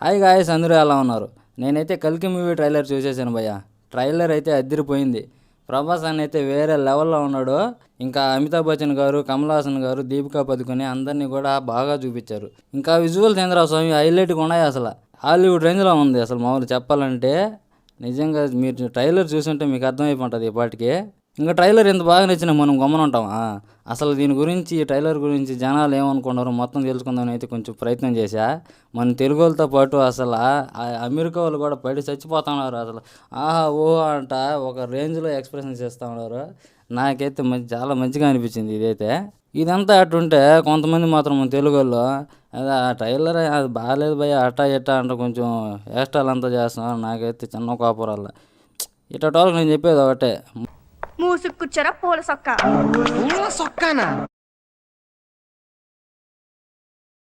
Hi guys, అందరూ ఎలా ఉన్నారు? నేనైతే కల్కి మూవీ ట్రైలర్ చూసేసాను భయ్య. ట్రైలర్ అయితే అదిరిపోయింది. ప్రభాస్ అని అయితే వేరే లెవెల్లో ఉన్నాడు. ఇంకా అమితాబ్ బచ్చన్ గారు, కమల్ హాసన్ గారు, దీపికా పదుకొని అందరినీ కూడా బాగా చూపించారు. ఇంకా విజువల్ చంద్ర స్వామి హైలైట్గా ఉన్నాయి. అసలు హాలీవుడ్ రేంజ్లో ఉంది. అసలు మామూలు చెప్పాలంటే నిజంగా మీరు ట్రైలర్ చూస్తుంటే మీకు అర్థమైపోతుంది ఇప్పటికే. ఇంకా ట్రైలర్ ఎంత బాగా నచ్చినా మనం గమనం ఉంటామా? అసలు దీని గురించి, ఈ ట్రైలర్ గురించి జనాలు ఏమనుకున్నారో మొత్తం తెలుసుకుందామని అయితే కొంచెం ప్రయత్నం చేశా. మన తెలుగు వాళ్ళతో పాటు అసలు అమెరికా వాళ్ళు కూడా పడి చచ్చిపోతున్నారు. అసలు ఆహా ఓహో అంట ఒక రేంజ్లో ఎక్స్ప్రెషన్స్ ఇస్తూ ఉన్నారు. నాకైతే చాలా మంచిగా అనిపించింది ఇదైతే. ఇదంతా అటుంటే కొంతమంది మాత్రం మన తెలుగు వాళ్ళు అదే ఆ ట్రైలర్ అది బాగాలేదు భయ్య అట్టా ఇట్టా అంటే కొంచెం ఎక్స్ట్రాలు అంతా చేస్తున్నారు. నాకైతే చిన్న కోపరాల ఇట్టోళ్ళకి నేను చెప్పేది ఒకటే, మూసుకు కూర్చోరా పూల సొక్క. పూల సొక్కానా?